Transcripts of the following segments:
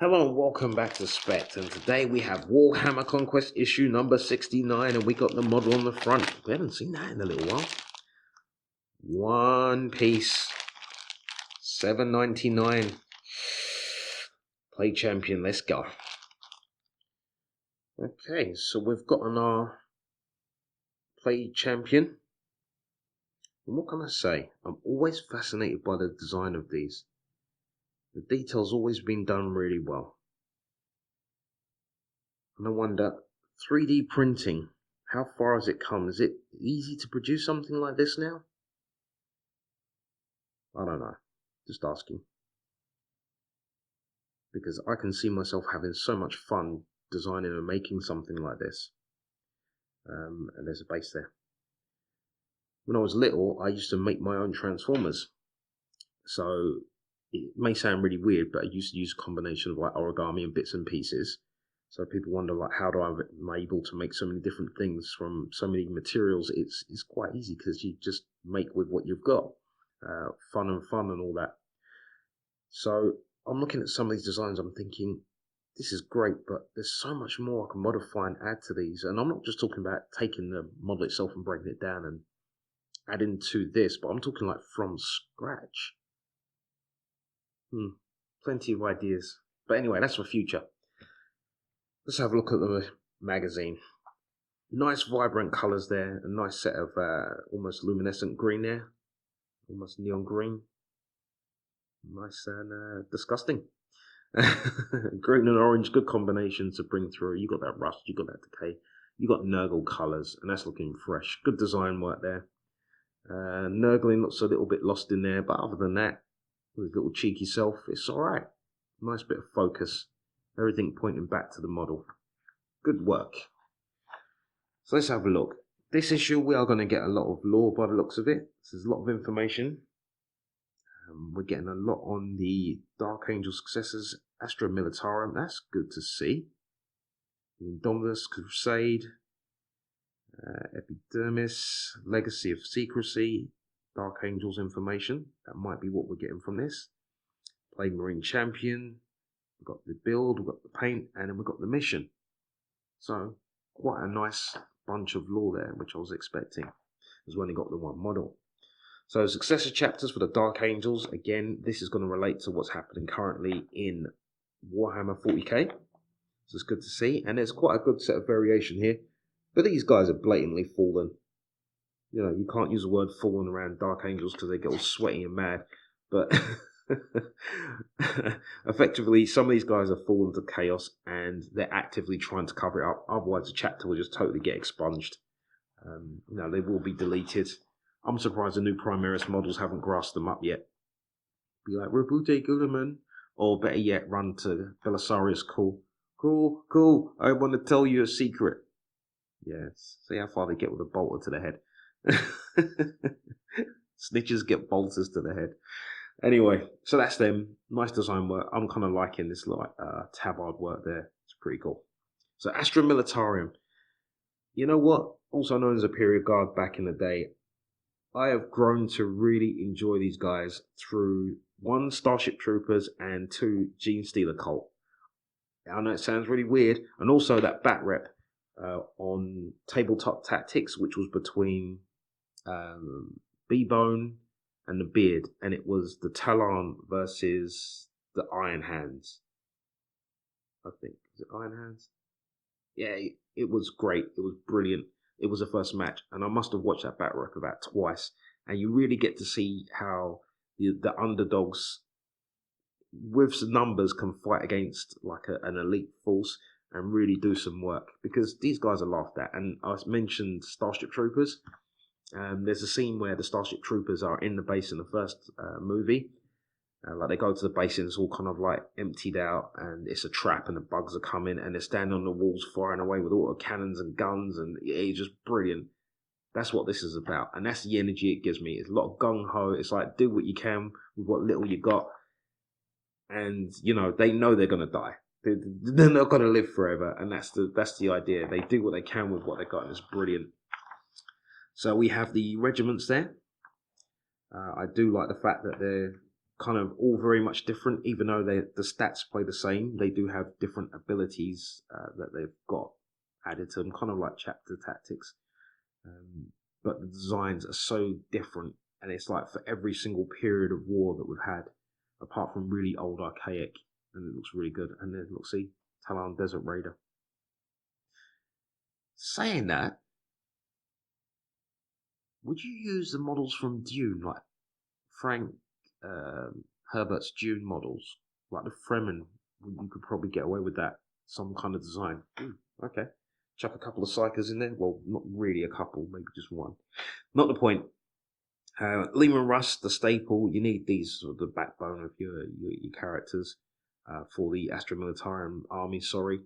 Hello and welcome back to Spekd, and today we have Warhammer Conquest issue number 69, and we got the model on the front. We haven't seen that in a little while. One piece, $7.99. Play champion, let's go. Okay, so we've gotten our play champion. And what can I say? I'm always fascinated by the design of these. The detail's always been done really well. And I wonder, 3D printing, how far has it come? Is it easy to produce something like this now? I don't know. Just asking. Because I can see myself having so much fun designing and making something like this. And there's a base there. When I was little, I used to make my own Transformers. So it may sound really weird, but I used to use a combination of like origami and bits and pieces. So people wonder, like, how am I able to make so many different things from so many materials? It's quite easy because you just make with what you've got. Fun and all that. So I'm looking at some of these designs, I'm thinking, this is great, but there's so much more I can modify and add to these. And I'm not just talking about taking the model itself and breaking it down and adding to this, but I'm talking like from scratch. Plenty of ideas. But anyway, that's for future. Let's have a look at the magazine. Nice vibrant colours there. A nice set of almost luminescent green there. Almost neon green. Nice and disgusting. Green and orange, good combination to bring through. You got that rust, you got that decay. You got Nurgle colours, and that's looking fresh. Good design work there. Nurgling looks a little bit lost in there, but other than that, with his little cheeky self, it's alright. Nice bit of focus. Everything pointing back to the model. Good work. So let's have a look. This issue, we are going to get a lot of lore by the looks of it. There's a lot of information. We're getting a lot on the Dark Angel successors, Astra Militarum. That's good to see. The Indominus Crusade, Epidermis, Legacy of Secrecy, Dark Angels information. That might be what we're getting from this. Plague Marine Champion. We've got the build, we've got the paint, and then we've got the mission. So, quite a nice bunch of lore there, which I was expecting, as we only got the one model. So, successor chapters for the Dark Angels. Again, this is going to relate to what's happening currently in Warhammer 40k. So it's good to see. And there's quite a good set of variation here. But these guys are blatantly fallen. You know, you can't use the word fallen around Dark Angels because they get all sweaty and mad. But effectively, some of these guys are fallen to chaos and they're actively trying to cover it up. Otherwise, the chapter will just totally get expunged. They will be deleted. I'm surprised the new Primaris models haven't grasped them up yet. Be like, Rebute Guilliman. Or better yet, run to Belisarius. Cool. I want to tell you a secret. Yes. See how far they get with a bolter to the head. Snitches get bolters to the head. Anyway, so that's them. Nice design work. I'm kind of liking this tabard work there. It's pretty cool. So Astra Militarum. You know what? Also known as a period guard back in the day. I have grown to really enjoy these guys through 1, Starship Troopers, and 2, Gene Stealer Cult. I know it sounds really weird. And also that bat rep on Tabletop Tactics, which was between B-Bone and the Beard. And it was the Talon versus the Iron Hands. I think. Was it Iron Hands? Yeah, it was great. It was brilliant. It was the first match, and I must have watched that bat rep about twice. And you really get to see how the underdogs, with some numbers, can fight against like an elite force and really do some work. Because these guys are laughed at. And I mentioned Starship Troopers. There's a scene where the Starship Troopers are in the base in the first movie. Like they go to the base and it's all kind of like emptied out and it's a trap and the bugs are coming and they're standing on the walls firing away with auto cannons and guns and it's just brilliant. That's what this is about, and that's the energy it gives me. It's a lot of gung-ho. It's like do what you can with what little you got, and you know they know they're going to die. They're not going to live forever, and that's the idea. They do what they can with what they got, and it's brilliant. So we have the regiments there. I do like the fact that they're kind of all very much different, even though the stats play the same. They do have different abilities that they've got added to them, kind of like chapter tactics. But the designs are so different, and it's like for every single period of war that we've had, apart from really old archaic, and it looks really good. And then look, see, Talon Desert Raider. Saying that, would you use the models from Dune, like Frank Herbert's Dune models, like the Fremen? You could probably get away with that, some kind of design. Okay. Chuck a couple of psychers in there. Well, not really a couple, maybe just one. Not the point. Leman Russ, the staple. You need these, sort of the backbone of your characters for the Astra Militarum army. Sorry,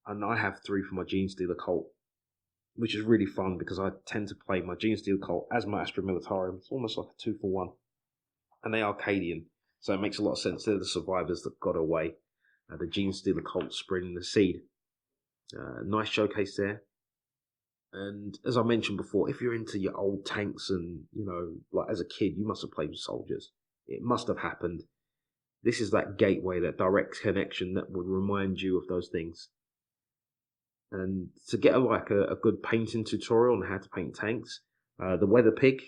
and I have 3 for my Genestealer cult, which is really fun because I tend to play my Genestealer cult as my Astra Militarum. It's almost like a 2-for-1, and they are Cadian, so it makes a lot of sense. They're the survivors that got away. The Genestealer cult spreading the seed. Nice showcase there. And as I mentioned before, if you're into your old tanks and, like as a kid, you must have played with soldiers. It must have happened. This is that gateway, that direct connection that would remind you of those things. And to get a good painting tutorial on how to paint tanks, the Weather Pig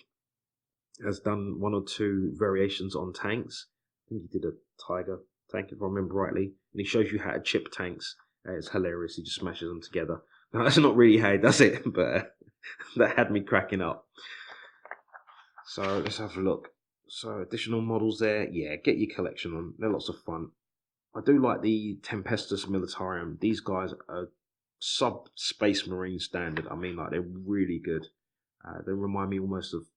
has done 1 or 2 variations on tanks. I think he did a Tiger tank, if I remember rightly. And he shows you how to chip tanks. It's hilarious. He just smashes them together. Now, that's not really how he does it, but that had me cracking up. So let's have a look. So additional models there. Yeah, get your collection on. They're lots of fun. I do like the Tempestus Militarium. These guys are sub-Space Marine standard. I mean, like, they're really good. They remind me almost of,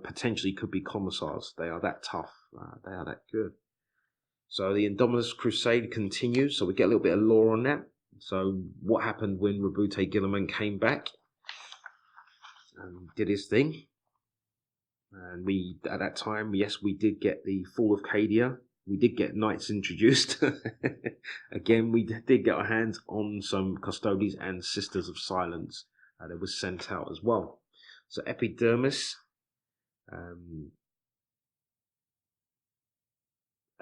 potentially could be commissars. They are that tough. They are that good. So the Indominus Crusade continues, so we get a little bit of lore on that. So what happened when Rabute Gilliman came back and did his thing? And we, at that time, yes, we did get the Fall of Cadia. We did get knights introduced. Again, we did get our hands on some Custodes and Sisters of Silence that was sent out as well. So Epidermis, a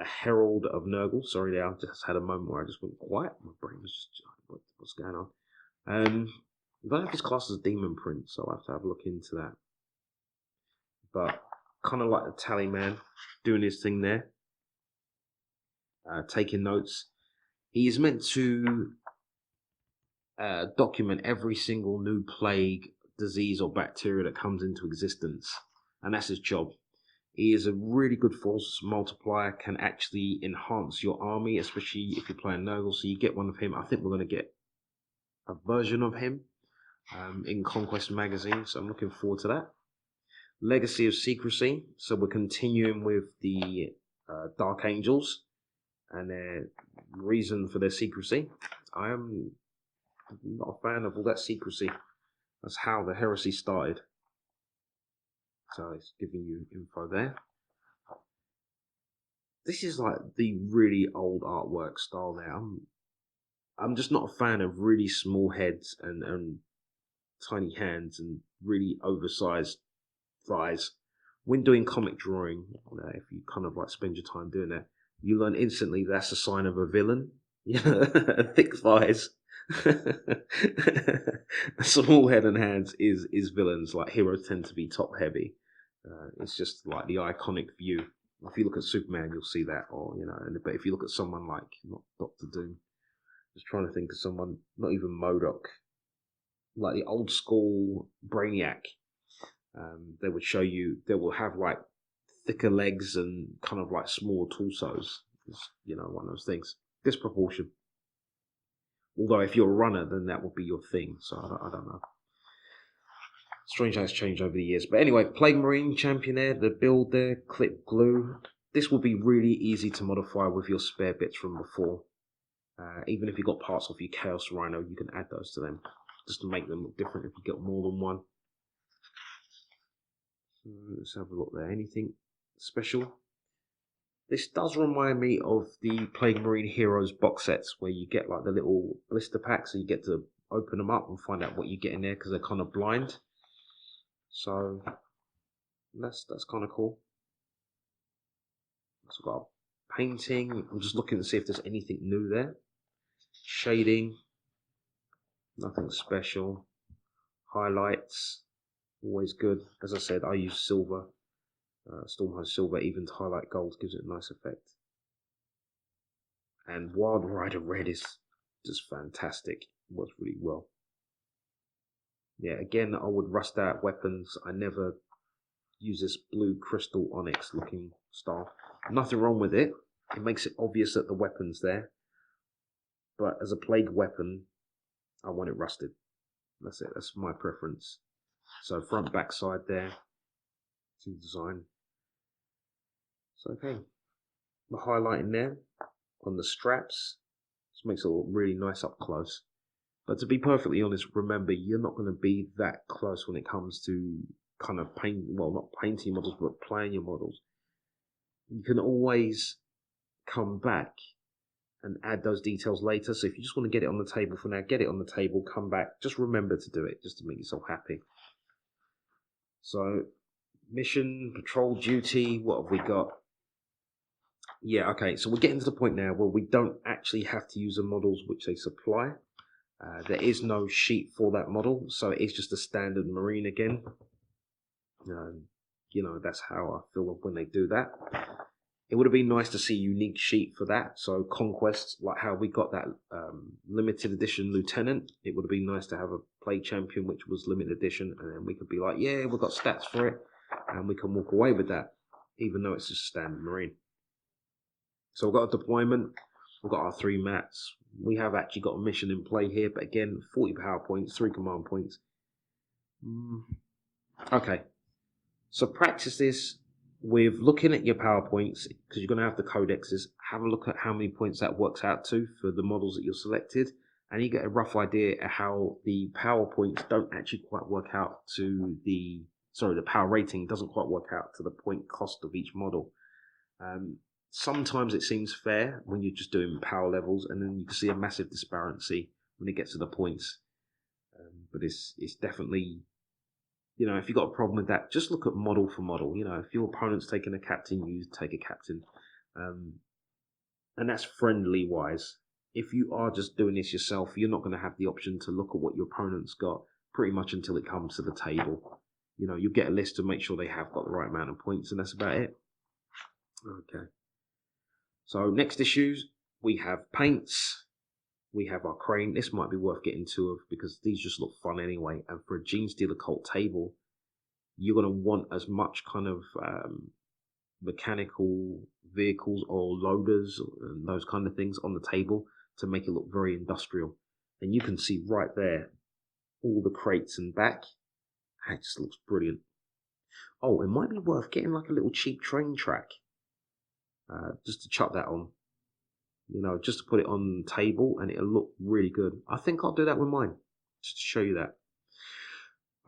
Herald of Nurgle. Sorry, I just had a moment where I just went quiet. My brain was just, what's going on? I don't have this class as Demon Prince, so I'll have to have a look into that. But kind of like the Tally Man doing his thing there, taking notes. He is meant to document every single new plague, disease, or bacteria that comes into existence, and that's his job. He is a really good force multiplier, can actually enhance your army, especially if you're playing Nurgle. So you get one of him. I think we're going to get a version of him in Conquest magazine, so I'm looking forward to that. Legacy of Secrecy. So we're continuing with the Dark Angels and their reason for their secrecy. I am not a fan of all that secrecy. That's how the heresy started. So it's giving you info there. This is like the really old artwork style there. I'm just not a fan of really small heads and tiny hands and really oversized thighs. When doing comic drawing, if you kind of like spend your time doing that, you learn instantly that's a sign of a villain. Thick thighs. Small head and hands is villains. Like, heroes tend to be top heavy. It's just like the iconic view. If you look at Superman, you'll see that, or but if you look at someone like, not Doctor Doom, just trying to think of someone, not even MODOK, like the old school Brainiac, they would show you, they will have like thicker legs and kind of like small torsos. It's, one of those things. Disproportion. Although if you're a runner, then that would be your thing. So I don't know. Strange how it's changed over the years. But anyway, Plague Marine champion there, the build there, clip glue. This will be really easy to modify with your spare bits from before. Even if you got parts off your Chaos Rhino, you can add those to them, just to make them look different if you get more than one. So let's have a look there. Anything special? This does remind me of the Plague Marine Heroes box sets, where you get like the little blister packs, so you get to open them up and find out what you get in there because they're kind of blind. So that's kind of cool. So I've got painting. I'm just looking to see if there's anything new there. Shading, nothing special. Highlights, always good. As I said, I use silver. Stormhose silver, even to highlight gold, gives it a nice effect. And Wild Rider Red is just fantastic. It works really well. Yeah, again, I would rust out weapons. I never use this blue crystal onyx looking staff. Nothing wrong with it. It makes it obvious that the weapon's there. But as a plague weapon, I want it rusted. That's it. That's my preference. So front, back side there. To design. So okay. The highlighting there on the straps. This makes it look really nice up close. But to be perfectly honest, remember, you're not going to be that close when it comes to kind of paint, well, not painting models, but playing your models. You can always come back and add those details later. So if you just want to get it on the table for now, get it on the table, come back. Just remember to do it, just to make yourself happy. So, mission, patrol duty, what have we got? Yeah, okay, so we're getting to the point now where we don't actually have to use the models which they supply. There is no sheet for that model, so it's just a standard Marine again. You know, that's how I feel when they do that. It would have been nice to see a unique sheet for that. So Conquest, like how we got that limited edition Lieutenant, it would have been nice to have a Plague Champion which was limited edition, and then we could be like, yeah, we've got stats for it, and we can walk away with that, even though it's just standard Marine. So we've got a deployment, we've got our 3 mats. We have actually got a mission in play here, but again, 40 power points, 3 command points. Okay, so practice this with looking at your PowerPoints, because you're going to have the codexes. Have a look at how many points that works out to for the models that you're selected, and you get a rough idea of how the PowerPoints don't actually quite work out to the power rating doesn't quite work out to the point cost of each model. Sometimes it seems fair when you're just doing power levels, and then you can see a massive disparity when it gets to the points. But it's definitely, you know, if you've got a problem with that, just look at model for model. You know, if your opponent's taking a captain, you take a captain. And that's friendly wise. If you are just doing this yourself, you're not going to have the option to look at what your opponent's got pretty much until it comes to the table. You know, you get a list to make sure they have got the right amount of points, and that's about it. Okay. So next issues, we have paints. We have our crane. This might be worth getting 2 of because these just look fun anyway. And for a Genestealer Cult table, you're going to want as much kind of mechanical vehicles or loaders and those kind of things on the table to make it look very industrial. And you can see right there all the crates and back. It just looks brilliant. Oh, it might be worth getting like a little cheap train track just to chuck that on. You know, just to put it on the table and it'll look really good. I think I'll do that with mine, just to show you that.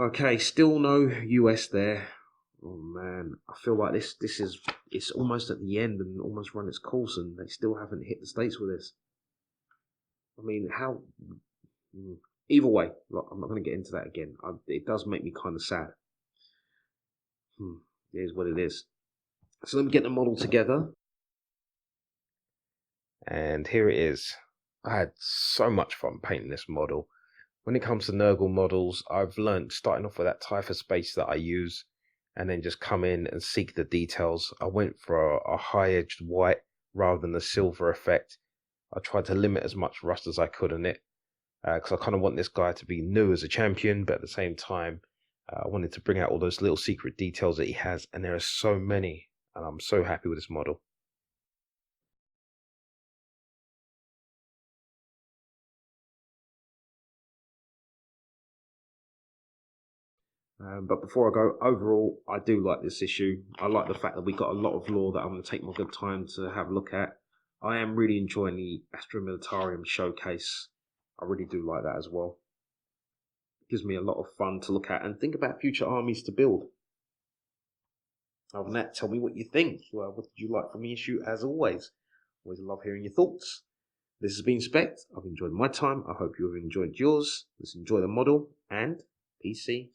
Okay, still no US there. Oh man, I feel like it's almost at the end and almost run its course, and they still haven't hit the States with this. I mean, how? Either way, look, I'm not going to get into that again. It does make me kind of sad. It is what it is. So let me get the model together. And here it is. I had so much fun painting this model. When it comes to Nurgle models, I've learned starting off with that Typhus base that I use, and then just come in and seek the details. I went for a high-edged white rather than the silver effect. I tried to limit as much rust as I could on it, because I kind of want this guy to be new as a champion, but at the same time, I wanted to bring out all those little secret details that he has, and there are so many, and I'm so happy with this model. But before I go, overall, I do like this issue. I like the fact that we got a lot of lore that I'm going to take my good time to have a look at. I am really enjoying the Astra Militarum showcase. I really do like that as well. It gives me a lot of fun to look at and think about future armies to build. Other than that, tell me what you think. Well, what did you like from the issue? As always love hearing your thoughts. This has been Spekd. I've enjoyed my time. I hope you have enjoyed yours. Let's enjoy the model and PC